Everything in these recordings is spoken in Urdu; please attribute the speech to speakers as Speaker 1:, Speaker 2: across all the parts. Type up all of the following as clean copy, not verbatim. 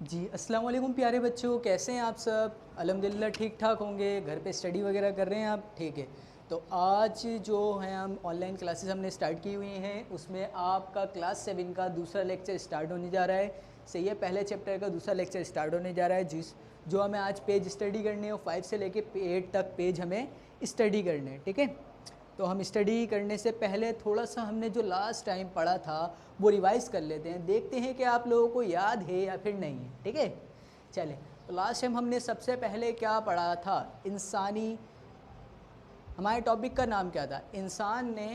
Speaker 1: جی السلام علیکم پیارے بچوں، کیسے ہیں آپ سب؟ الحمدللہ ٹھیک ٹھاک ہوں گے، گھر پہ اسٹڈی وغیرہ کر رہے ہیں آپ؟ ٹھیک ہے، تو آج جو ہیں ہم آن لائن کلاسز ہم نے اسٹارٹ کی ہوئی ہیں، اس میں آپ کا کلاس 7 کا دوسرا لیکچر اسٹارٹ ہونے جا رہا ہے۔ صحیح ہے، پہلے چیپٹر کا دوسرا لیکچر اسٹارٹ ہونے جا رہا ہے، جو ہمیں آج پیج اسٹڈی کرنے ہیں، 5 سے لے کے 8 تک پیج ہمیں اسٹڈی کرنے ہیں، ٹھیک ہے؟ تو ہم اسٹڈی کرنے سے پہلے تھوڑا سا ہم نے جو لاسٹ ٹائم پڑھا تھا وہ ریوائز کر لیتے ہیں، دیکھتے ہیں کہ آپ لوگوں کو یاد ہے یا پھر نہیں ہے، ٹھیک ہے؟ چلیں، تو لاسٹ ٹائم ہم نے سب سے پہلے کیا پڑھا تھا؟ انسانی، ہمارے ٹاپک کا نام کیا تھا؟ انسان نے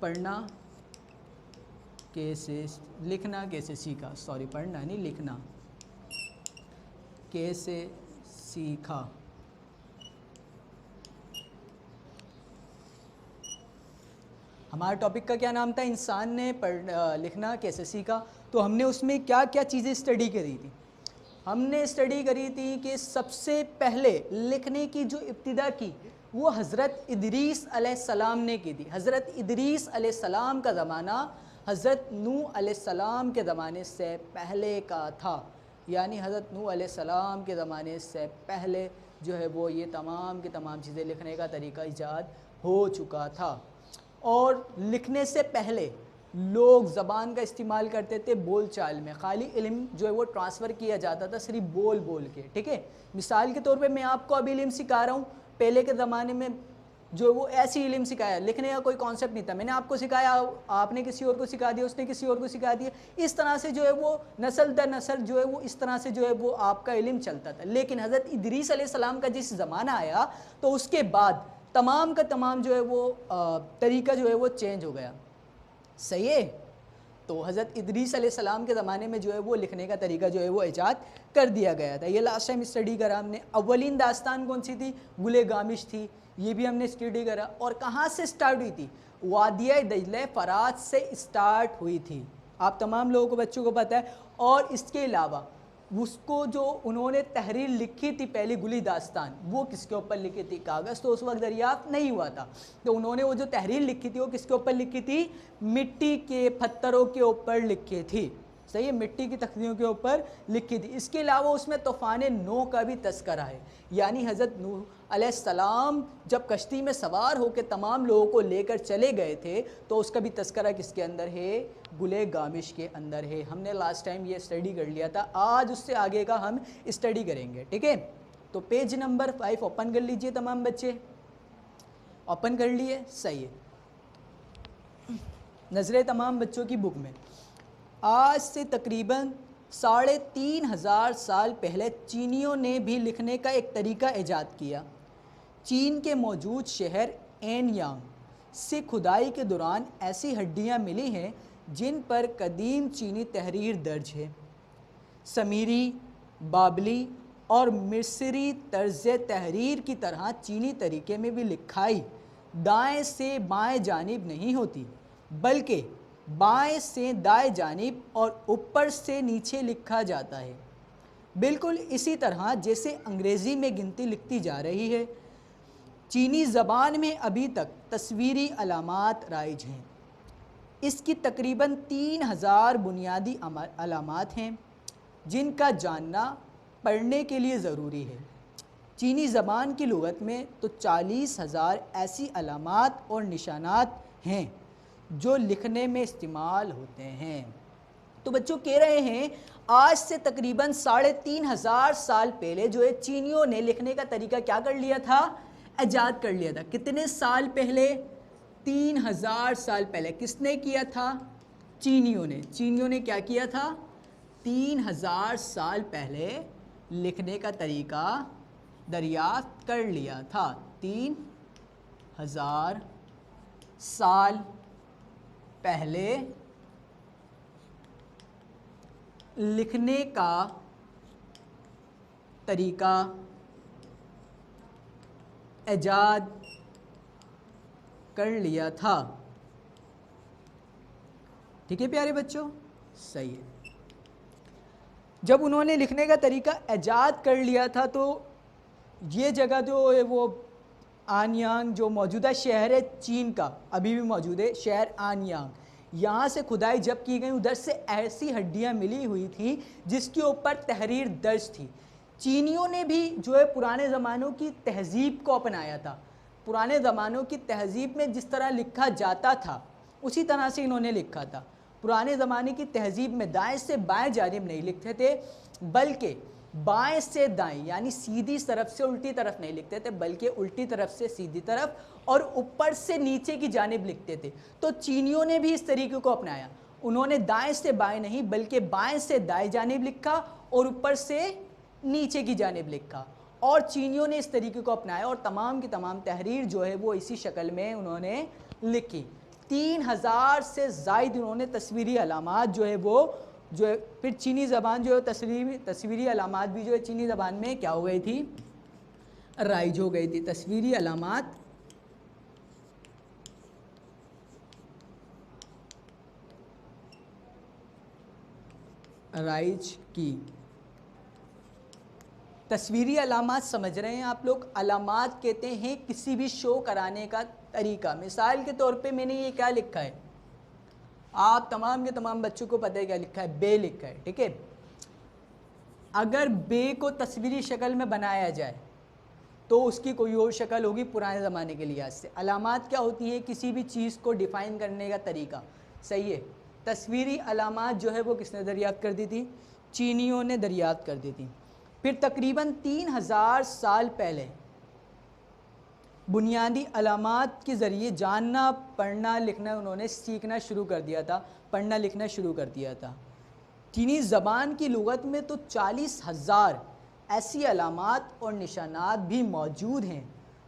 Speaker 1: پڑھنا کیسے، لکھنا کیسے سیکھا، سوری پڑھنا نہیں لکھنا کیسے سیکھا۔ ہمارے ٹاپک کا کیا نام تھا؟ انسان نے لکھنا کیسے سیکھا۔ تو ہم نے اس میں کیا کیا چیزیں اسٹڈی کری تھی؟ ہم نے اسٹڈی کری تھی کہ سب سے پہلے لکھنے کی جو ابتدا کی وہ حضرت ادریس علیہ السلام نے کی تھی۔ حضرت ادریس علیہ السلام کا زمانہ حضرت نوح علیہ السلام کے زمانے سے پہلے کا تھا، یعنی حضرت نوح علیہ السلام کے زمانے سے پہلے جو ہے وہ یہ تمام کی تمام چیزیں لکھنے کا طریقہ ایجاد ہو چکا تھا۔ اور لکھنے سے پہلے لوگ زبان کا استعمال کرتے تھے بول چال میں، خالی علم جو ہے وہ ٹرانسفر کیا جاتا تھا صرف بول بول کے، ٹھیک ہے؟ مثال کے طور پہ میں آپ کو ابھی علم سکھا رہا ہوں، پہلے کے زمانے میں جو وہ ایسی علم سکھایا، لکھنے کا کوئی کانسیپٹ نہیں تھا، میں نے آپ کو سکھایا، آپ نے کسی اور کو سکھا دیا، اس نے کسی اور کو سکھا دیا، اس طرح سے جو ہے وہ نسل در نسل جو ہے وہ اس طرح سے جو ہے وہ آپ کا علم چلتا تھا۔ لیکن حضرت ادریس علیہ السلام کا جس زمانہ آیا تو اس کے بعد تمام کا تمام جو ہے وہ طریقہ جو ہے وہ چینج ہو گیا، صحیح ہے؟ تو حضرت ادریس علیہ السلام کے زمانے میں جو ہے وہ لکھنے کا طریقہ جو ہے وہ ایجاد کر دیا گیا تھا۔ یہ لاسٹ ٹائم اسٹڈی کرا ہم نے۔ اولین داستان کون سی تھی؟ گل گامش تھی، یہ بھی ہم نے اسٹڈی کرا۔ اور کہاں سے اسٹارٹ ہوئی تھی؟ وادیہ دجلہ فرات سے اسٹارٹ ہوئی تھی، آپ تمام لوگوں کو بچوں کو پتہ ہے۔ اور اس کے علاوہ اس کو جو انہوں نے تحریر لکھی تھی پہلی گلی داستان، وہ کس کے اوپر لکھی تھی؟ کاغذ تو اس وقت دریافت نہیں ہوا تھا، تو انہوں نے وہ جو تحریر لکھی تھی وہ کس کے اوپر لکھی تھی؟ مٹی کے پتھروں کے اوپر لکھی تھی، صحیح ہے؟ مٹی کی تختیوں کے اوپر لکھی تھی۔ اس کے علاوہ اس میں طوفان نوح کا بھی تذکرہ ہے، یعنی حضرت نوح علیہ السلام جب کشتی میں سوار ہو کے تمام لوگوں کو لے کر چلے گئے تھے تو اس کا بھی تذکرہ کس کے اندر ہے؟ گل گامش کے اندر ہے۔ ہم نے لاسٹ ٹائم یہ اسٹڈی کر لیا تھا، آج اس سے آگے کا ہم اسٹڈی کریں گے، ٹھیک ہے؟ تو پیج نمبر 5 اوپن کر لیجئے تمام بچے، اوپن کر لیے؟ صحیح ہے، نظریں تمام بچوں کی بک میں۔ آج سے تقریباً 3500 سال پہلے چینیوں نے بھی لکھنے کا ایک طریقہ ایجاد کیا۔ چین کے موجود شہر این یانگ سے کھدائی کے دوران ایسی ہڈیاں ملی ہیں جن پر قدیم چینی تحریر درج ہے۔ سمیری، بابلی اور مصری طرز تحریر کی طرح چینی طریقے میں بھی لکھائی دائیں سے بائیں جانب نہیں ہوتی، بلکہ بائیں سے دائیں جانب اور اوپر سے نیچے لکھا جاتا ہے، بالکل اسی طرح جیسے انگریزی میں گنتی لکھتی جا رہی ہے۔ چینی زبان میں ابھی تک تصویری علامات رائج ہیں۔ اس کی تقریباً 3000 بنیادی علامات ہیں جن کا جاننا پڑھنے کے لیے ضروری ہے۔ چینی زبان کی لغت میں تو 40,000 ایسی علامات اور نشانات ہیں جو لکھنے میں استعمال ہوتے ہیں۔ تو بچوں کہہ رہے ہیں آج سے تقریباً 3500 سال پہلے جو ہے چینیوں نے لکھنے کا طریقہ کیا کر لیا تھا؟ ایجاد کر لیا تھا۔ کتنے سال پہلے؟ 3000 سال پہلے۔ کس نے کیا تھا؟ چینیوں نے۔ چینیوں نے کیا کیا تھا؟ 3000 سال پہلے لکھنے کا طریقہ دریافت کر لیا تھا۔ 3000 سال پہلے لکھنے کا طریقہ ایجاد کر لیا تھا، ٹھیک ہے پیارے بچوں؟ صحیح ہے۔ جب انہوں نے لکھنے کا طریقہ ایجاد کر لیا تھا تو یہ جگہ جو ہے وہ آن یانگ جو موجودہ شہر ہے چین کا، ابھی بھی موجود ہے شہر آن یانگ، یہاں سے کھدائی جب کی گئی ادھر سے ایسی ہڈیاں ملی ہوئی تھیں جس کے اوپر تحریر درج تھی. چینیوں نے بھی جو ہے پرانے زمانوں کی تہذیب کو اپنایا تھا. پرانے زمانوں کی تہذیب میں جس طرح لکھا جاتا تھا اسی طرح سے انہوں نے لکھا تھا. پرانے زمانے کی تہذیب میں دائیں سے بائیں جانب نہیں لکھتے تھے بلکہ بائیں سے دائیں یعنی سیدھی طرف سے الٹی طرف نہیں لکھتے تھے بلکہ الٹی طرف سے سیدھی طرف اور اوپر سے نیچے کی جانب لکھتے تھے. تو چینیوں نے بھی اس طریقے کو اپنایا. انہوں نے دائیں سے بائیں نہیں بلکہ بائیں سے دائیں جانب لکھا اور اوپر سے نیچے کی جانب لکھا. اور چینیوں نے اس طریقے کو اپنایا اور تمام کی تمام تحریر جو ہے وہ اسی شکل میں انہوں نے لکھی. 3000 سے زائد انہوں نے تصویری علامات جو ہے وہ جو ہے پھر چینی زبان جو ہے تصویری علامات بھی جو ہے چینی زبان میں کیا ہو گئی تھی رائج ہو گئی تھی. تصویری علامات رائج کی. تصویری علامات سمجھ رہے ہیں آپ لوگ؟ علامات کہتے ہیں کسی بھی شو کرانے کا طریقہ. مثال کے طور پہ میں نے یہ کیا لکھا ہے, آپ تمام کے تمام بچوں کو پتہ ہے کیا لکھا ہے, بے لکھا ہے. ٹھیک ہے, اگر بے کو تصویری شکل میں بنایا جائے تو اس کی کوئی اور شکل ہوگی پرانے زمانے کے لحاظ سے. علامات کیا ہوتی ہیں؟ کسی بھی چیز کو ڈیفائن کرنے کا طریقہ. صحیح ہے, تصویری علامات جو ہے وہ کس نے دریافت کر دی تھی؟ چینیوں نے دریافت کر دی تھی. پھر تقریباً 3000 سال پہلے بنیادی علامات کے ذریعے جاننا پڑھنا لکھنا انہوں نے سیکھنا شروع کر دیا تھا, پڑھنا لکھنا شروع کر دیا تھا. چینی زبان کی لغت میں تو 40,000 ایسی علامات اور نشانات بھی موجود ہیں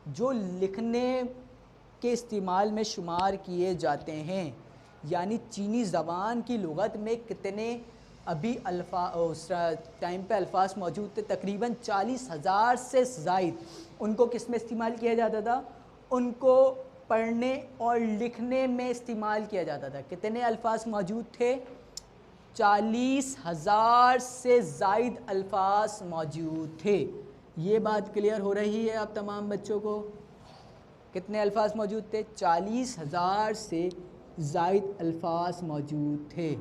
Speaker 1: جو لکھنے کے استعمال میں شمار کیے جاتے ہیں. یعنی چینی زبان کی لغت میں کتنے ابھی اس ٹائم پہ الفاظ موجود تھے؟ تقریباً 40,000 سے زائد. ان کو کس میں استعمال کیا جاتا تھا؟ ان کو پڑھنے اور لکھنے میں استعمال کیا جاتا تھا. کتنے الفاظ موجود تھے؟ 40,000 سے زائد الفاظ موجود تھے. یہ بات کلیئر ہو رہی ہے آپ تمام بچوں کو؟ کتنے الفاظ موجود تھے؟ 40,000 سے زائد الفاظ موجود تھے.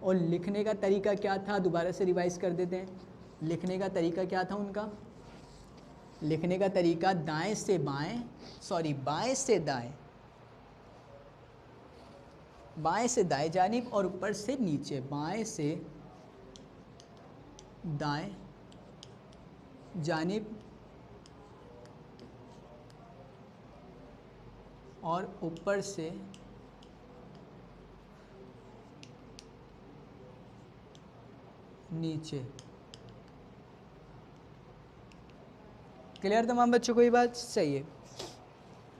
Speaker 1: اور لکھنے کا طریقہ کیا تھا؟ دوبارہ سے ریوائز کر دیتے ہیں. لکھنے کا طریقہ کیا تھا ان کا؟ لکھنے کا طریقہ بائیں سے دائیں, بائیں سے دائیں جانب اور اوپر سے نیچے. بائیں سے دائیں جانب اور اوپر سے نیچے. کلیئر تمام بچوں کو یہ بات؟ صحیح ہے.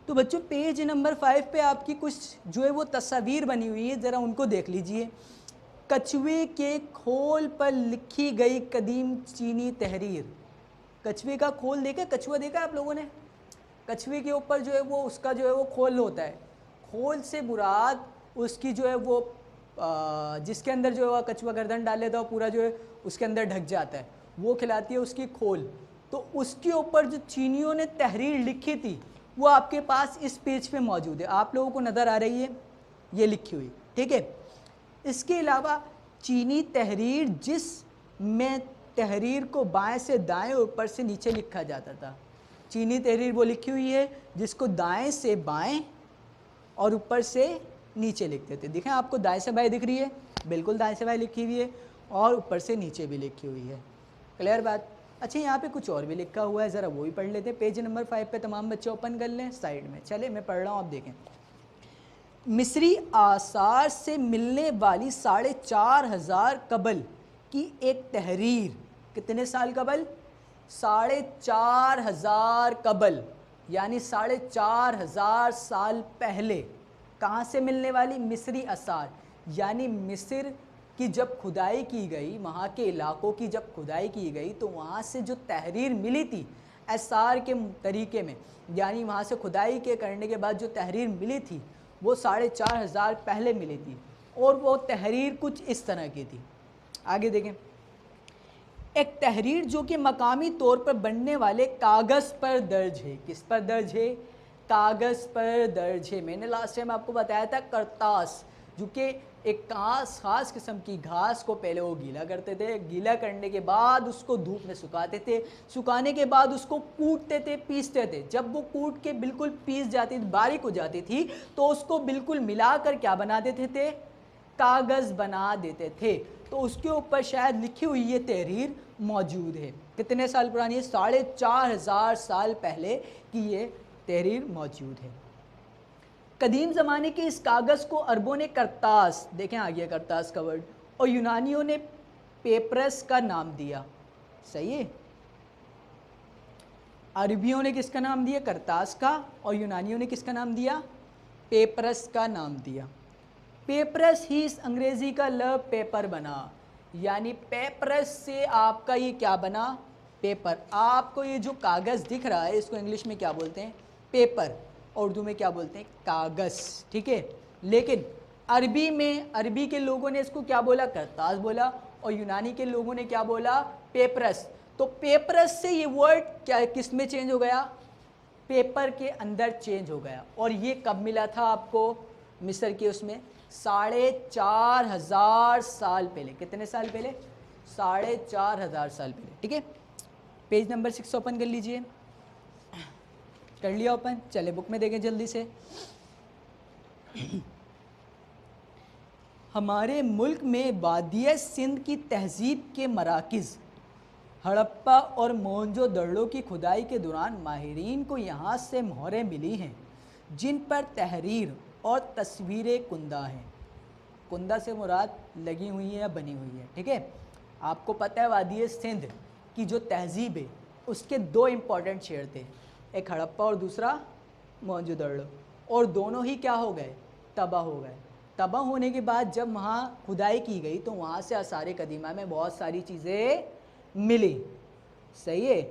Speaker 1: تو بچوں پیج نمبر 5 پہ آپ کی کچھ جو ہے وہ تصاویر بنی ہوئی ہے, ذرا ان کو دیکھ لیجئے. کچھوے کے کھول پر لکھی گئی قدیم چینی تحریر. کچھوے کا کھول دیکھا؟ کچھوا دیکھا آپ لوگوں نے؟ کچھوے کے اوپر جو ہے وہ اس کا جو ہے وہ کھول ہوتا ہے. کھول سے مراد اس کی جو ہے وہ جس کے اندر جو ہے وہ کچھوا گردن ڈال لیتا ہے پورا جو ہے اس کے اندر ڈھک جاتا ہے, وہ کھلاتی ہے اس کی کھول. تو اس کے اوپر جو چینیوں نے تحریر لکھی تھی وہ آپ کے پاس اس پیج پہ موجود ہے. آپ لوگوں کو نظر آ رہی ہے یہ لکھی ہوئی؟ ٹھیک ہے. اس کے علاوہ چینی تحریر جس میں تحریر کو بائیں سے دائیں اور اوپر سے نیچے لکھا جاتا تھا. چینی تحریر وہ لکھی ہوئی ہے جس کو دائیں سے بائیں اور اوپر سے نیچے لکھتے تھے. دیکھیں آپ کو دائیں سے بائیں دکھ رہی ہے؟ بالکل دائیں سے بائیں لکھی ہوئی ہے اور اوپر سے نیچے بھی لکھی ہوئی ہے. کلیئر بات؟ اچھا یہاں پہ کچھ اور بھی لکھا ہوا ہے, ذرا وہ بھی پڑھ لیتے ہیں. پیج نمبر 5 پہ تمام بچے اوپن کر لیں سائیڈ میں. چلے میں پڑھ رہا ہوں, آپ دیکھیں. مصری آثار سے ملنے والی 4,500 قبل کی ایک تحریر. کتنے سال قبل؟ 4,500 قبل, یعنی 4,500 سال پہلے. کہاں سے ملنے والی؟ مصری آثار, یعنی مصر کی جب کھدائی کی گئی, وہاں کے علاقوں کی جب کھدائی کی گئی تو وہاں سے جو تحریر ملی تھی آثار کے طریقے میں, یعنی وہاں سے کھدائی کے کرنے کے بعد جو تحریر ملی تھی وہ 4,500 پہلے ملی تھی. اور وہ تحریر کچھ اس طرح کی تھی. آگے دیکھیں. ایک تحریر جو کہ مقامی طور پر بننے والے کاغذ پر درج ہے. کس پر درج ہے؟ کاغذ پر درج ہے. میں نے لاسٹ ٹائم آپ کو بتایا تھا کرتاس, جو کہ ایک خاص قسم کی گھاس کو پہلے وہ گیلا کرتے تھے، گیلا کرنے کے بعد اس کو دھوپ میں سکھاتے تھے، سکھانے کے بعد اس کو کوٹتے تھے، پیستے تھے. جب وہ کوٹ کے بالکل پیس جاتی تھی، باریک ہو جاتی تھی، تو اس کو بالکل ملا کر کیا بنا دیتے تھے؟ کاغذ بنا دیتے تھے. تو اس کے اوپر شاید لکھی ہوئی یہ تحریر موجود ہے. کتنے سال پرانی ہے؟ 4,500 سال پہلے کی یہ تحریر موجود ہے. قدیم زمانے کے اس کاغذ کو عربوں نے کرتاس، دیکھیں آگے کرتاس کا ورڈ، اور یونانیوں نے پیپرس کا نام دیا. صحیح ہے؟ عربیوں نے کس کا نام دیا؟ کرتاس کا. اور یونانیوں نے کس کا نام دیا؟ پیپرس کا نام دیا. پیپرس ہی اس انگریزی کا لفظ پیپر بنا، یعنی پیپرس سے آپ کا یہ کیا بنا؟ پیپر. آپ کو یہ جو کاغذ دکھ رہا ہے اس کو انگلش میں کیا بولتے ہیں؟ پیپر. اردو میں کیا بولتے ہیں؟ کاغذ. ٹھیک ہے. لیکن عربی میں، عربی کے لوگوں نے اس کو کیا بولا؟ کرتاس بولا. اور یونانی کے لوگوں نے کیا بولا؟ پیپرس. تو پیپرس سے یہ ورڈ کیا کس میں چینج ہو گیا؟ پیپر کے اندر چینج ہو گیا. اور یہ کب ملا تھا آپ کو؟ مصر کے اس میں 4,500 سال پہلے. کتنے سال پہلے؟ 4,500 سال پہلے. ٹھیک ہے. پیج نمبر 6 اوپن کر لیجئے. کر لیا اوپن؟ چلے بک میں دیکھیں جلدی سے. ہمارے ملک میں وادی سندھ کی تہذیب کے مراکز ہڑپا اور موہنجو دڑو کی کھدائی کے دوران ماہرین کو یہاں سے مہریں ملی ہیں جن پر تحریر اور تصویریں کندہ ہیں. کندہ سے مراد لگی ہوئی ہے یا بنی ہوئی ہے. ٹھیک ہے. آپ کو پتہ ہے وادی سندھ کی جو تہذیب ہے اس کے 2 امپورٹنٹ شہر تھے، ایک ہڑپا اور دوسرا موہنجو دڑو، اور دونوں ہی کیا ہو گئے؟ تباہ ہو گئے. تباہ ہونے کے بعد جب وہاں کھدائی کی گئی تو وہاں سے آثار قدیمہ میں بہت ساری چیزیں ملی. صحیح ہے.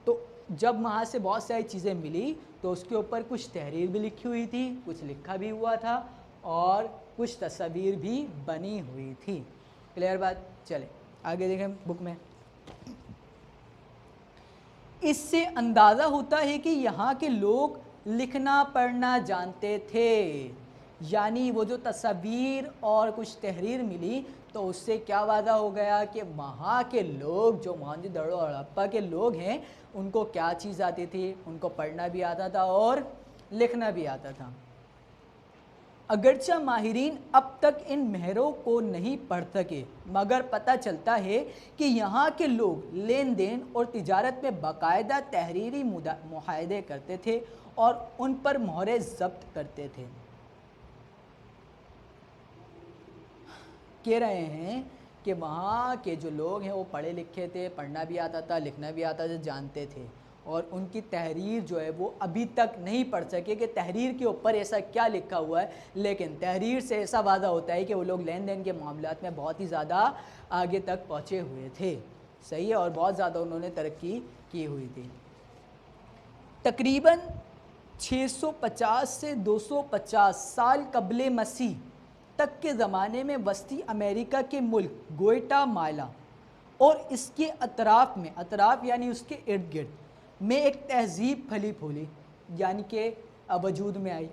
Speaker 1: تو جب وہاں سے بہت ساری چیزیں ملی تو اس کے اوپر کچھ تحریر بھی لکھی ہوئی تھی، کچھ لکھا بھی ہوا تھا، اور کچھ تصاویر بھی بنی ہوئی تھی. کلیئر بات؟ چلے آگے دیکھیں بک میں. اس سے اندازہ ہوتا ہے کہ یہاں کے لوگ لکھنا پڑھنا جانتے تھے. یعنی وہ جو تصاویر اور کچھ تحریر ملی تو اس سے کیا واضح ہو گیا کہ وہاں کے لوگ جو موہنجو دڑو اور ہڑپا کے لوگ ہیں ان کو کیا چیز آتی تھی؟ ان کو پڑھنا بھی آتا تھا اور لکھنا بھی آتا تھا. اگرچہ ماہرین اب تک ان مہروں کو نہیں پڑھ سکے مگر پتہ چلتا ہے کہ یہاں کے لوگ لین دین اور تجارت میں باقاعدہ تحریری معاہدے کرتے تھے اور ان پر مہریں ضبط کرتے تھے. کہہ رہے ہیں کہ وہاں کے جو لوگ ہیں وہ پڑھے لکھے تھے، پڑھنا بھی آتا تھا، لکھنا بھی آتا تھا، جانتے تھے، اور ان کی تحریر جو ہے وہ ابھی تک نہیں پڑھ سکے کہ تحریر کے اوپر ایسا کیا لکھا ہوا ہے. لیکن تحریر سے ایسا وعدہ ہوتا ہے کہ وہ لوگ لین دین کے معاملات میں بہت ہی زیادہ آگے تک پہنچے ہوئے تھے. صحیح ہے. اور بہت زیادہ انہوں نے ترقی کی ہوئی تھی. تقریباً 650 سے 250 سال قبل مسیح تک کے زمانے میں وسطی امریکہ کے ملک گوئٹا مالا اور اس کے اطراف میں، اطراف یعنی اس کے ارد گرد میں ایک تہذیب پھلی پھولی، یعنی کہ وجود میں آئی.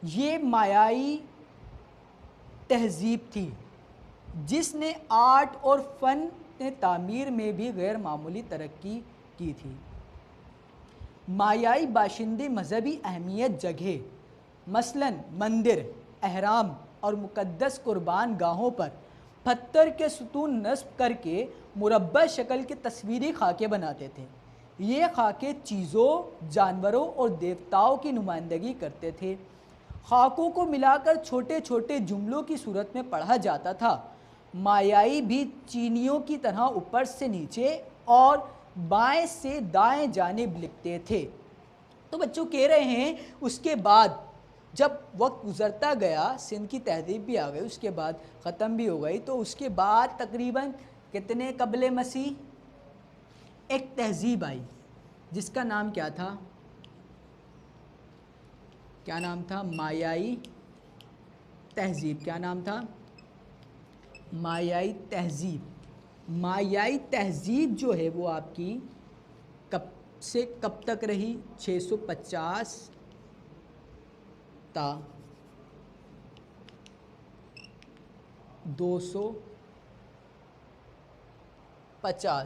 Speaker 1: یہ مایائی تہذیب تھی جس نے آرٹ اور فن تعمیر میں بھی غیر معمولی ترقی کی تھی. مایائی باشندے مذہبی اہمیت جگہ مثلاً مندر، اہرام اور مقدس قربان گاہوں پر پتھر کے ستون نصب کر کے مربع شکل کے تصویری خاکے بناتے تھے. یہ خاکے چیزوں، جانوروں اور دیوتاؤں کی نمائندگی کرتے تھے. خاکوں کو ملا کر چھوٹے چھوٹے جملوں کی صورت میں پڑھا جاتا تھا. مایائی بھی چینیوں کی طرح اوپر سے نیچے اور بائیں سے دائیں جانب لکھتے تھے. تو بچوں کہہ رہے ہیں اس کے بعد جب وقت گزرتا گیا، سندھ کی تہذیب بھی آ گئی، اس کے بعد ختم بھی ہو گئی، تو اس کے بعد تقریباً کتنے قبل مسیح ایک تہذیب آئی جس کا نام کیا تھا؟ کیا نام تھا؟ مایائی تہذیب. کیا نام تھا؟ مایائی تہذیب. مایائی تہذیب جو ہے وہ آپ کی کب سے کب تک رہی؟ 650 تا 250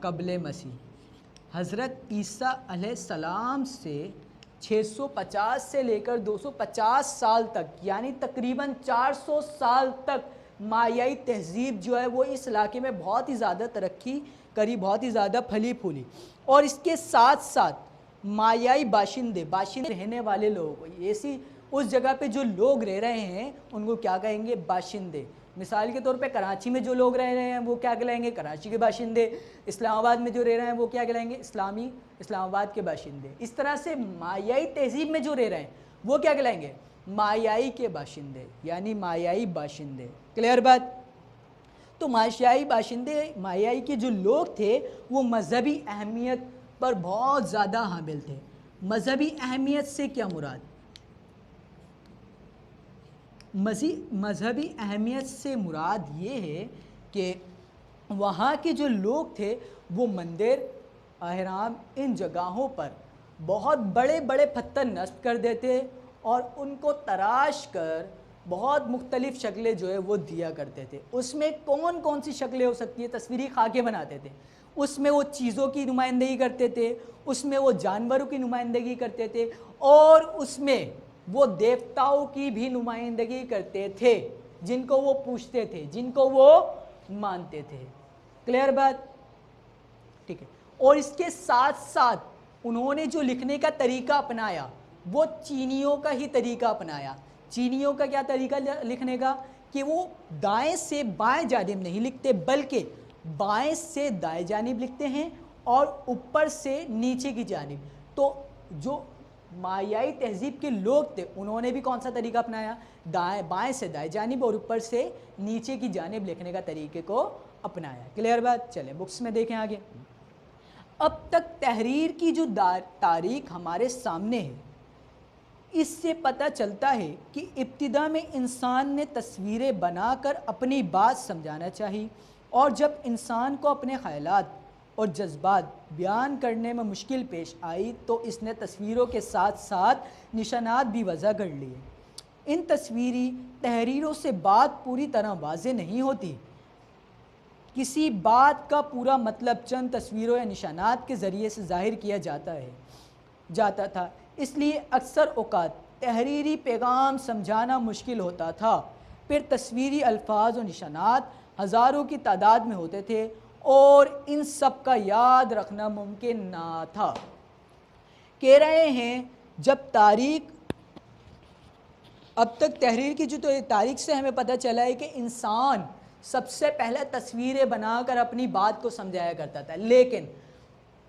Speaker 1: قبل مسیح حضرت عیسیٰ علیہ السلام سے 650 سے لے کر 250 سال تک یعنی تقریباً 400 سال تک مایائی تہذیب جو ہے وہ اس علاقے میں بہت ہی زیادہ ترقی کری، بہت ہی زیادہ پھلی پھولی. اور اس کے ساتھ ساتھ مایائی باشندے رہنے والے لوگ، ایسی اس جگہ پہ جو لوگ رہ رہے ہیں ان کو کیا کہیں گے؟ باشندے. مثال کے طور پہ کراچی میں جو لوگ رہ رہے ہیں وہ کیا کہلائیں گے؟ کراچی کے باشندے. اسلام آباد میں جو رہ رہے ہیں وہ کیا کہلائیں گے؟ اسلام آباد کے باشندے. اس طرح سے مایائی تہذیب میں جو رہ رہے ہیں وہ کیا کہلائیں گے؟ مایائی کے باشندے، یعنی مایائی باشندے. کلیئر بات؟ تو مایائی کے جو لوگ تھے وہ مذہبی اہمیت پر بہت زیادہ حامل تھے. مذہبی اہمیت سے کیا مراد؟ مذہبی اہمیت سے مراد یہ ہے کہ وہاں کے جو لوگ تھے وہ مندر، اہرام، ان جگہوں پر بہت بڑے بڑے پتھر نصب کر دیتے اور ان کو تراش کر بہت مختلف شکلیں جو ہے وہ دیا کرتے تھے. اس میں کون کون سی شکلیں ہو سکتی ہیں؟ تصویری خاکے بناتے تھے. اس میں وہ چیزوں کی نمائندگی کرتے تھے، اس میں وہ جانوروں کی نمائندگی کرتے تھے، اور اس میں وہ دیوتاؤں کی بھی نمائندگی کرتے تھے جن کو وہ پوجتے تھے، جن کو وہ مانتے تھے. کلیئر بات؟ ٹھیک ہے. اور اس کے ساتھ ساتھ انہوں نے جو لکھنے کا طریقہ اپنایا وہ چینیوں کا ہی طریقہ اپنایا. چینیوں کا کیا طریقہ لکھنے کا؟ کہ وہ دائیں سے بائیں جانب نہیں لکھتے بلکہ بائیں سے دائیں جانب لکھتے ہیں اور اوپر سے نیچے کی جانب. تو جو مایائی تہذیب کے لوگ تھے انہوں نے بھی کون سا طریقہ اپنایا؟ بائیں سے دائیں جانب اور اوپر سے نیچے کی جانب لکھنے کا طریقے کو اپنایا. کلیئر بات؟ چلیں بکس میں دیکھیں آگے. اب تک تحریر کی جو تاریخ ہمارے سامنے ہے اس سے پتہ چلتا ہے کہ ابتدا میں انسان نے تصویریں بنا کر اپنی بات سمجھانا چاہی، اور جب انسان کو اپنے خیالات اور جذبات بیان کرنے میں مشکل پیش آئی تو اس نے تصویروں کے ساتھ ساتھ نشانات بھی وضع کر لیے. ان تصویری تحریروں سے بات پوری طرح واضح نہیں ہوتی. کسی بات کا پورا مطلب چند تصویروں یا نشانات کے ذریعے سے ظاہر کیا جاتا تھا. اس لیے اکثر اوقات تحریری پیغام سمجھانا مشکل ہوتا تھا. پھر تصویری الفاظ و نشانات ہزاروں کی تعداد میں ہوتے تھے اور ان سب کا یاد رکھنا ممکن نہ تھا. کہہ رہے ہیں اب تک تحریر کی جو تاریخ سے ہمیں پتہ چلا ہے کہ انسان سب سے پہلے تصویریں بنا کر اپنی بات کو سمجھایا کرتا تھا. لیکن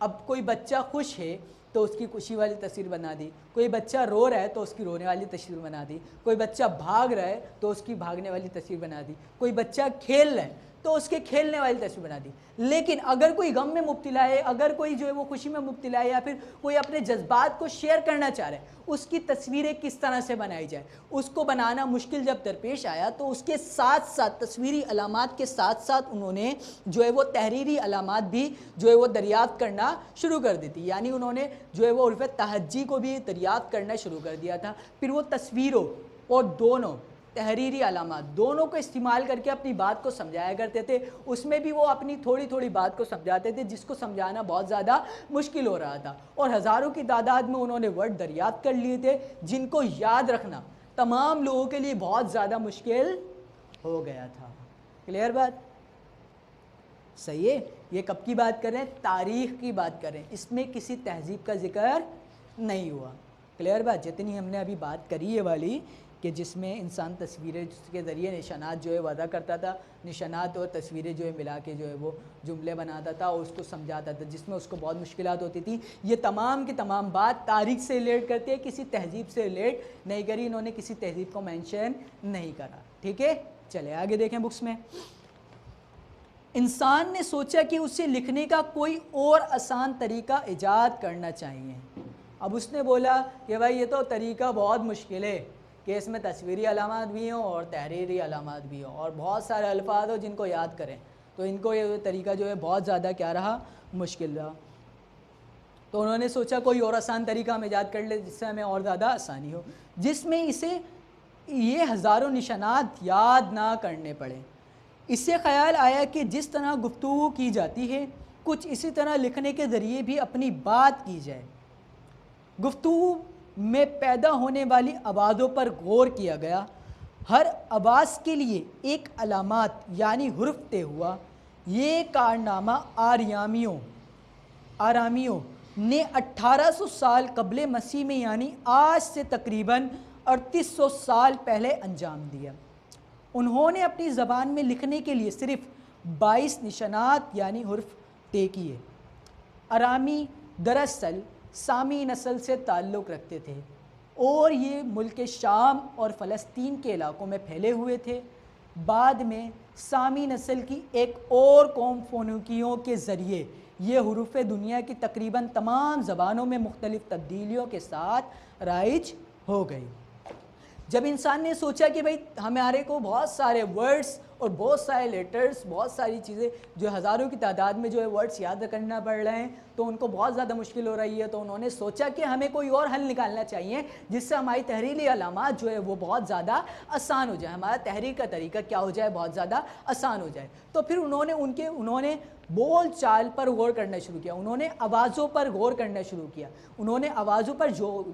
Speaker 1: اب کوئی بچہ خوش ہے تو اس کی خوشی والی تصویر بنا دی، کوئی بچہ رو رہا ہے تو اس کی رونے والی تصویر بنا دی، کوئی بچہ بھاگ رہا ہے تو اس کی بھاگنے والی تصویر بنا دی، کوئی بچہ کھیل رہا ہے تو اس کے کھیلنے والی تصویر بنا دی. لیکن اگر کوئی غم میں مبتلا ہے، اگر کوئی جو ہے وہ خوشی میں مبتلا ہے، یا پھر کوئی اپنے جذبات کو شیئر کرنا چاہ رہا ہے، اس کی تصویریں کس طرح سے بنائی جائے، اس کو بنانا مشکل جب درپیش آیا تو اس کے ساتھ ساتھ تصویری علامات کے ساتھ ساتھ انہوں نے جو ہے وہ تحریری علامات بھی جو ہے وہ دریافت کرنا شروع کر دی تھی. یعنی انہوں نے جو ہے وہ عرف تہجی کو بھی دریافت کرنا شروع کر دیا تھا. پھر وہ تصویروں اور دونوں تحریری علامات دونوں کو استعمال کر کے اپنی بات کو سمجھایا کرتے تھے. اس میں بھی وہ اپنی تھوڑی تھوڑی بات کو سمجھاتے تھے جس کو سمجھانا بہت زیادہ مشکل ہو رہا تھا، اور ہزاروں کی تعداد میں انہوں نے ورڈ دریافت کر لیے تھے جن کو یاد رکھنا تمام لوگوں کے لیے بہت زیادہ مشکل ہو گیا تھا. کلیئر بات؟ صحیح ہے. یہ کب کی بات کر رہے ہیں؟ تاریخ کی بات کر رہے ہیں. اس میں کسی تہذیب کا ذکر نہیں ہوا. کلیئر بات؟ جتنی ہم نے ابھی بات کری ہے والی کہ جس میں انسان تصویریں جس کے ذریعے نشانات جو ہے وضع کرتا تھا، نشانات اور تصویریں جو ہے ملا کے جو ہے وہ جملے بناتا تھا اور اس کو سمجھاتا تھا، جس میں اس کو بہت مشکلات ہوتی تھیں. یہ تمام کی تمام بات تاریخ سے ریلیٹ کرتے ہیں، کسی تہذیب سے ریلیٹ نہیں کری. انہوں نے کسی تہذیب کو مینشن نہیں کرا. ٹھیک ہے، چلے آگے دیکھیں بکس میں. انسان نے سوچا کہ اسے لکھنے کا کوئی اور آسان طریقہ ایجاد کرنا چاہیے. اب اس نے بولا کہ بھائی یہ تو طریقہ بہت مشکل ہے کہ اس میں تصویری علامات بھی ہوں اور تحریری علامات بھی ہوں اور بہت سارے الفاظ ہوں جن کو یاد کریں، تو ان کو یہ طریقہ جو ہے بہت زیادہ کیا رہا؟ مشکل رہا. تو انہوں نے سوچا کوئی اور آسان طریقہ ہم ایجاد کر لے جس سے ہمیں اور زیادہ آسانی ہو، جس میں اسے یہ ہزاروں نشانات یاد نہ کرنے پڑے۔ اس سے خیال آیا کہ جس طرح گفتگو کی جاتی ہے کچھ اسی طرح لکھنے کے ذریعے بھی اپنی بات کی جائے۔ گفتگو میں پیدا ہونے والی آوازوں پر غور کیا گیا، ہر آواز کے لیے ایک علامات یعنی حرف طے ہوا۔ یہ کارنامہ آرامیوں نے 1800 سال قبل مسیح میں یعنی آج سے تقریباً 3800 سال پہلے انجام دیا۔ انہوں نے اپنی زبان میں لکھنے کے لیے صرف 22 نشانات یعنی حرف طے کیے۔ آرامی دراصل سامی نسل سے تعلق رکھتے تھے اور یہ ملک شام اور فلسطین کے علاقوں میں پھیلے ہوئے تھے۔ بعد میں سامی نسل کی ایک اور قوم فونیکیوں کے ذریعے یہ حروف دنیا کی تقریباً تمام زبانوں میں مختلف تبدیلیوں کے ساتھ رائج ہو گئی۔ جب انسان نے سوچا کہ بھئی ہمارے کو بہت سارے ورڈز اور بہت سارے لیٹرز، بہت ساری چیزیں جو ہزاروں کی تعداد میں جو ہے ورڈز یاد کرنا پڑ رہے ہیں تو ان کو بہت زیادہ مشکل ہو رہی ہے، تو انہوں نے سوچا کہ ہمیں کوئی اور حل نکالنا چاہیے جس سے ہماری تحریری علامات جو ہے وہ بہت زیادہ آسان ہو جائے، ہمارا تحریر کا طریقہ کیا ہو جائے، بہت زیادہ آسان ہو جائے۔ تو پھر انہوں نے بول چال پر غور کرنا شروع کیا، انہوں نے آوازوں پر غور کرنا شروع کیا۔ انہوں نے آوازوں پر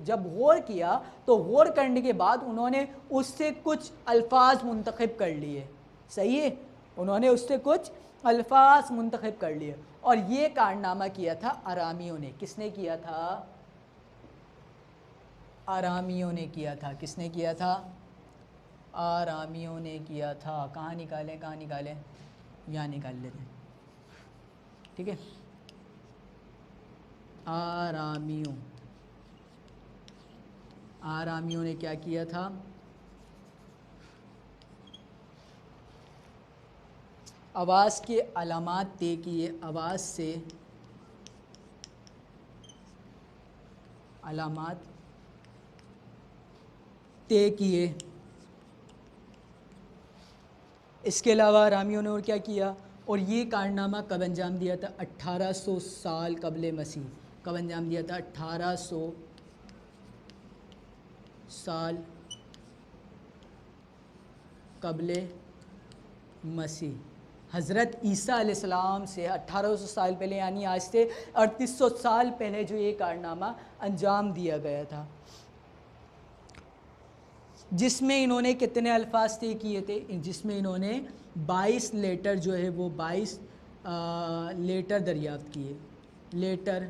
Speaker 1: جب غور کیا تو غور کرنے کے بعد انہوں نے اس سے کچھ الفاظ منتخب کر لیے۔ صحیح ہے، انہوں نے اس سے کچھ الفاظ منتخب کر لیے اور یہ کارنامہ کیا تھا آرامیوں نے۔ کس نے کیا تھا؟ آرامیوں نے کیا تھا۔ کس نے کیا تھا؟ آرامیوں نے کیا تھا۔ کہاں نکالیں؟ یہاں نکال لیتے ہیں، ٹھیک ہے۔ آرامیوں نے کیا کیا تھا؟ آواز کے علامات طے کیے، آواز سے علامات طے کیے۔ اس کے علاوہ آرامیوں نے اور کیا کیا؟ اور یہ کارنامہ کب انجام دیا تھا؟ 1800 سال قبل مسیح۔ کب انجام دیا تھا؟ 1800 سال قبل مسیح۔ حضرت عیسیٰ علیہ السلام سے 1800 سال پہلے یعنی آج سے 3800 سال پہلے جو یہ کارنامہ انجام دیا گیا تھا، جس میں انہوں نے کتنے الفاظ طے کیے تھے؟ جس میں انہوں نے 22 لیٹر جو ہے وہ 22 لیٹر دریافت کیے، لیٹر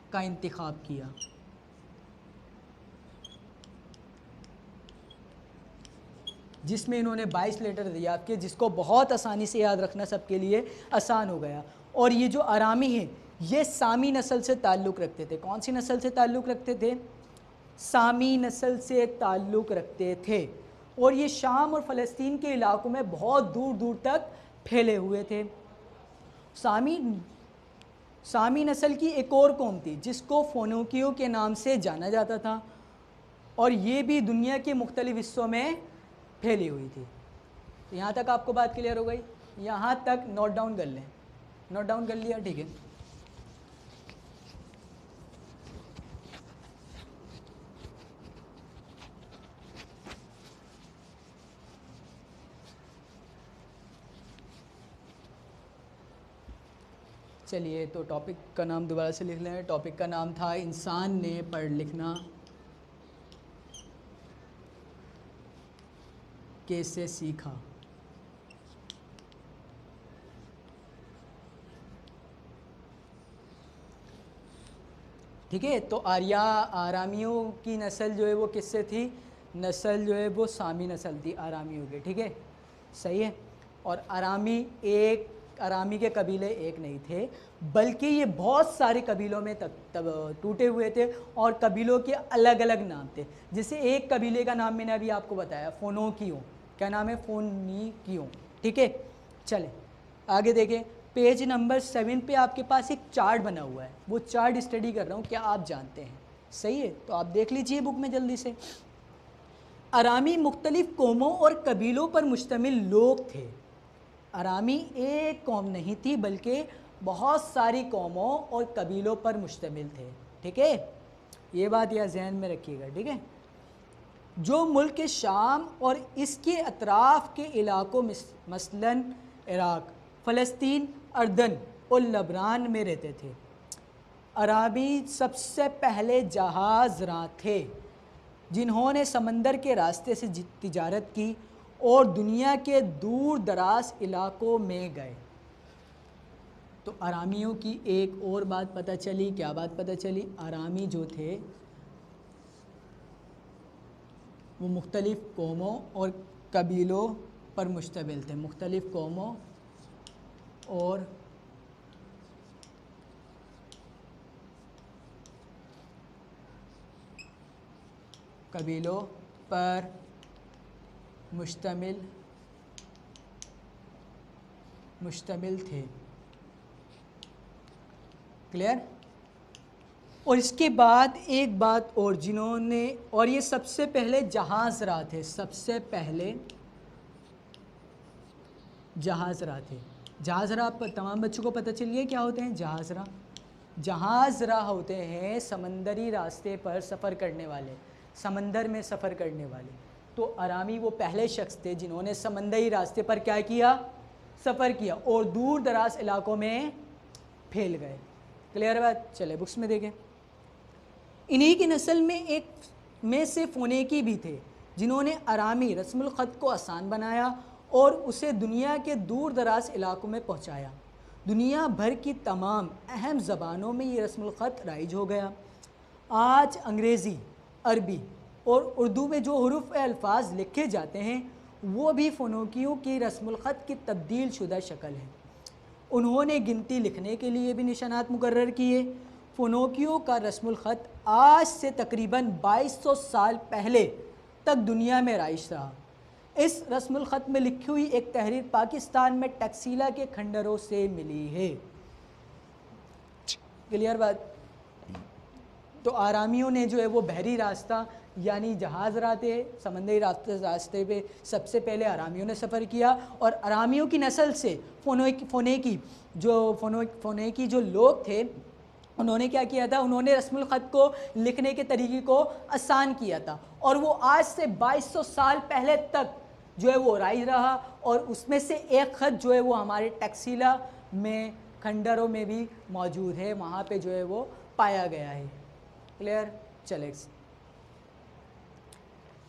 Speaker 1: کا انتخاب کیا۔ جس میں انہوں نے 22 لیٹر دریافت کیے، جس کو بہت آسانی سے یاد رکھنا سب کے لیے آسان ہو گیا۔ اور یہ جو آرامی ہیں یہ سامی نسل سے تعلق رکھتے تھے۔ کون سی نسل سے تعلق رکھتے تھے؟ سامی نسل سے تعلق رکھتے تھے، اور یہ شام اور فلسطین کے علاقوں میں بہت دور دور تک پھیلے ہوئے تھے۔ سامی نسل کی ایک اور قوم تھی جس کو فونیکیوں کے نام سے جانا جاتا تھا، اور یہ بھی دنیا کے مختلف حصوں میں پھیلی ہوئی تھی۔ یہاں تک آپ کو بات کلیئر ہو گئی؟ یہاں تک نوٹ ڈاؤن کر لیں۔ نوٹ ڈاؤن کر لیا؟ ٹھیک ہے۔ چلیے تو ٹاپک کا نام دوبارہ سے لکھ لیں۔ ٹاپک کا نام تھا انسان نے پڑھ لکھنا کیسے سیکھا۔ ٹھیک ہے، تو آرامیوں کی نسل جو ہے وہ کس سے تھی؟ نسل جو ہے وہ سامی نسل تھی آرامیوں کے، ٹھیک ہے، صحیح ہے۔ اور آرامی کے قبیلے ایک نہیں تھے بلکہ یہ بہت سارے قبیلوں میں ٹوٹے ہوئے تھے، اور قبیلوں کے الگ الگ نام تھے۔ جیسے ایک قبیلے کا نام میں نے ابھی آپ کو بتایا، فونیکیوں۔ کیا نام ہے؟ فونیکیوں، ٹھیک ہے۔ چلیں آگے دیکھیں، پیج نمبر 7 پہ آپ کے پاس ایک چارٹ بنا ہوا ہے، وہ چارٹ اسٹڈی کر رہا ہوں، کیا آپ جانتے ہیں؟ صحیح ہے، تو آپ دیکھ لیجئے بک میں جلدی سے۔ آرامی مختلف قوموں اور قبیلوں پر مشتمل لوگ تھے۔ آرامی ایک قوم نہیں تھی بلکہ بہت ساری قوموں اور قبیلوں پر مشتمل تھے. ٹھیک ہے, یہ بات یا ذہن میں رکھیے گا. ٹھیک ہے, جو ملک شام اور اس کے اطراف کے علاقوں مثلاً عراق, فلسطین, اردن اور لبنان میں رہتے تھے. عربی سب سے پہلے جہاز راں تھے جنہوں نے سمندر کے راستے سے تجارت کی اور دنیا کے دور دراز علاقوں میں گئے. تو آرامیوں کی ایک اور بات پتہ چلی. کیا بات پتہ چلی؟ آرامی جو تھے وہ مختلف قوموں اور قبیلوں پر مشتمل تھے. مختلف قوموں اور قبیلوں پر مشتمل تھے. کلیئر؟ اور اس کے بعد ایک بات اور, جنہوں نے, اور یہ سب سے پہلے جہاز راں تھے. سب سے پہلے جہاز راں تھے. جہاز راں تمام بچوں کو پتہ چلیے کیا ہوتے ہیں جہاز راں. جہاز راں ہوتے ہیں سمندری راستے پر سفر کرنے والے, سمندر میں سفر کرنے والے. تو آرامی وہ پہلے شخص تھے جنہوں نے سمندری راستے پر کیا کیا؟ سفر کیا اور دور دراز علاقوں میں پھیل گئے. کلیئر بات؟ چلے بکس میں دیکھیں. انہی کی نسل میں سے فونیکی بھی تھے جنہوں نے آرامی رسم الخط کو آسان بنایا اور اسے دنیا کے دور دراز علاقوں میں پہنچایا. دنیا بھر کی تمام اہم زبانوں میں یہ رسم الخط رائج ہو گیا. آج انگریزی, عربی اور اردو میں جو حروف الفاظ لکھے جاتے ہیں وہ بھی فونیکیوں کی رسم الخط کی تبدیل شدہ شکل ہے. انہوں نے گنتی لکھنے کے لیے بھی نشانات مقرر کیے. فونیکیوں کا رسم الخط آج سے تقریباً 2200 سال پہلے تک دنیا میں رائج رہا. اس رسم الخط میں لکھی ہوئی ایک تحریر پاکستان میں ٹیکسیلا کے کھنڈروں سے ملی ہے. کلیئر بات؟ تو آرامیوں نے جو ہے وہ بحری راستہ یعنی جہاز راہ تھے, سمندری راستے پہ سب سے پہلے آرامیوں نے سفر کیا. اور آرامیوں کی نسل سے فونیکی جو لوگ تھے انہوں نے کیا کیا تھا؟ انہوں نے رسم الخط کو لکھنے کے طریقے کو آسان کیا تھا اور وہ آج سے 2200 سال پہلے تک جو ہے وہ رائج رہا. اور اس میں سے ایک خط جو ہے وہ ہمارے ٹیکسیلا میں کھنڈروں میں بھی موجود ہے, وہاں پہ جو ہے وہ پایا گیا ہے. کلیئر؟ چلے.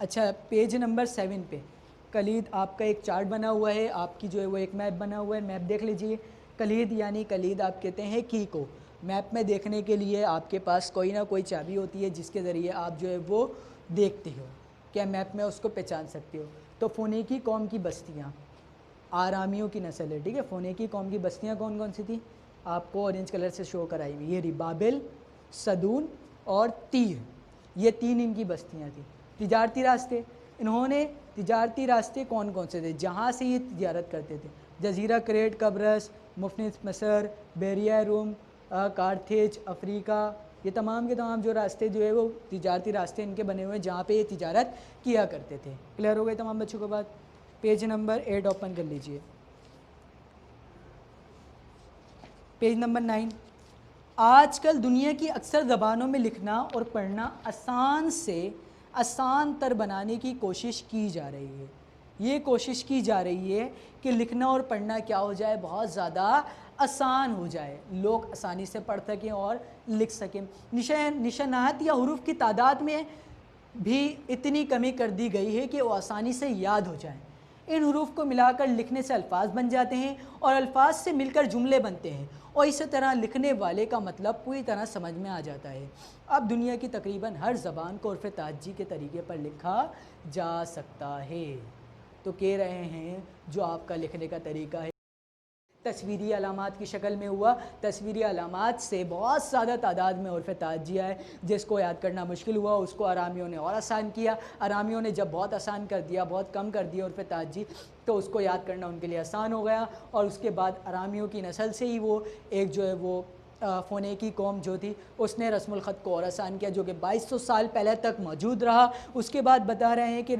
Speaker 1: اچھا, پیج نمبر 7 پہ کلید آپ کا ایک چارٹ بنا ہوا ہے, آپ کی جو ہے وہ ایک میپ بنا ہوا ہے. میپ دیکھ لیجئے. کلید یعنی کلید آپ کہتے ہیں کی کو. میپ میں دیکھنے کے لیے آپ کے پاس کوئی نہ کوئی چابی ہوتی ہے جس کے ذریعے آپ جو ہے وہ دیکھتے ہو, کیا میپ میں اس کو پہچان سکتے ہو. تو فونیکی قوم کی بستیاں آرامیوں کی نسل ہے. ٹھیک ہے, فونیکی قوم کی بستیاں کون کون سی تھیں آپ کو اورنج کلر سے شو کرائی ہوئی. یہ بابل, صدون اور تیر, یہ 3 ان کی بستیاں تھیں. تجارتی راستے, انہوں نے تجارتی راستے کون کون سے تھے جہاں سے یہ تجارت کرتے تھے؟ جزیرہ کریٹ, قبرص, مفنس مصر, بحیرہ روم, کارتھیج, افریقہ, یہ تمام کے تمام جو راستے جو ہے وہ تجارتی راستے ان کے بنے ہوئے ہیں جہاں پہ یہ تجارت کیا کرتے تھے. کلیئر ہو گئے تمام بچوں کو بات؟ پیج نمبر 8 اوپن کر لیجئے. Page number 9. آج کل دنیا کی اکثر زبانوں میں لکھنا اور پڑھنا آسان تر بنانے کی کوشش کی جا رہی ہے. یہ کوشش کی جا رہی ہے کہ لکھنا اور پڑھنا کیا ہو جائے؟ بہت زیادہ آسان ہو جائے, لوگ آسانی سے پڑھ سکیں اور لکھ سکیں. نشانات یا حروف کی تعداد میں بھی اتنی کمی کر دی گئی ہے کہ وہ آسانی سے یاد ہو جائیں. ان حروف کو ملا کر لکھنے سے الفاظ بن جاتے ہیں اور الفاظ سے مل کر جملے بنتے ہیں اور اسی طرح لکھنے والے کا مطلب پوری طرح سمجھ میں آ جاتا ہے. اب دنیا کی تقریباً ہر زبان کو عرف تہجی کے طریقے پر لکھا جا سکتا ہے. تو کہہ رہے ہیں جو آپ کا لکھنے کا طریقہ ہے تصویری علامات کی شکل میں ہوا. تصویری علامات سے بہت زیادہ تعداد میں عرف تہجی آئے جس کو یاد کرنا مشکل ہوا, اس کو آرامیوں نے اور آسان کیا. آرامیوں نے جب بہت آسان کر دیا, بہت کم کر دیا عرف تہجی, تو اس کو یاد کرنا ان کے لیے آسان ہو گیا. اور اس کے بعد آرامیوں کی نسل سے ہی وہ ایک جو ہے وہ فونیکی قوم جو تھی اس نے رسم الخط کو اور آسان کیا جو کہ 2200 سال پہلے تک موجود رہا. اس کے بعد بتا رہے ہیں کہ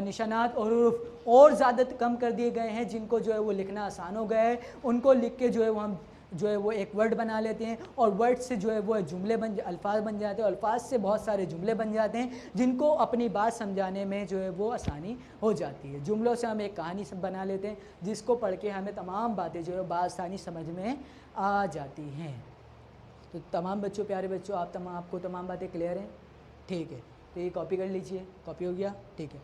Speaker 1: نشانات اور حروف اور زیادہ کم کر دیے گئے ہیں جن کو جو ہے وہ لکھنا آسان ہو گیا ہے. ان کو لکھ کے جو ہے وہ ہم جو ہے وہ ایک ورڈ بنا لیتے ہیں اور ورڈ سے جو ہے وہ جملے الفاظ بن جاتے ہیں، الفاظ سے بہت سارے جملے بن جاتے ہیں جن کو اپنی بات سمجھانے میں جو ہے وہ آسانی ہو جاتی ہے۔ جملوں سے ہم ایک کہانی بنا لیتے ہیں جس کو پڑھ کے ہمیں تمام باتیں جو ہے بآسانی سمجھ میں آ جاتی ہیں۔ تو تمام بچوں، پیارے بچوں، آپ کو تمام باتیں کلیئر ہیں؟ ٹھیک ہے، تو یہ کاپی کر لیجئے، کاپی ہو گیا؟ ٹھیک ہے۔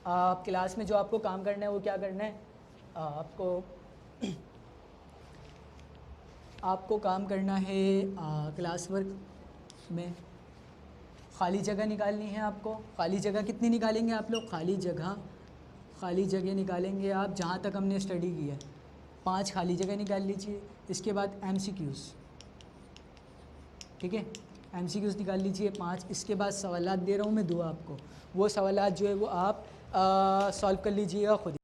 Speaker 1: آپ کلاس میں جو آپ کو کام کرنا ہے وہ کیا کرنا ہے؟ آپ کو کام کرنا ہے کلاس ورک میں خالی جگہ نکالنی ہے آپ کو۔ خالی جگہ کتنی نکالیں گے آپ لوگ؟ خالی جگہ نکالیں گے آپ جہاں تک ہم نے اسٹڈی کی ہے 5 خالی جگہ نکال لیجیے۔ اس کے بعد ایم سی کیوز، ٹھیک ہے، ایم سی کیوز نکال لیجیے 5۔ اس کے بعد سوالات دے رہا ہوں میں 2 آپ کو، وہ سوالات جو ہے وہ آپ سالو کر لیجیے گا خود ہی۔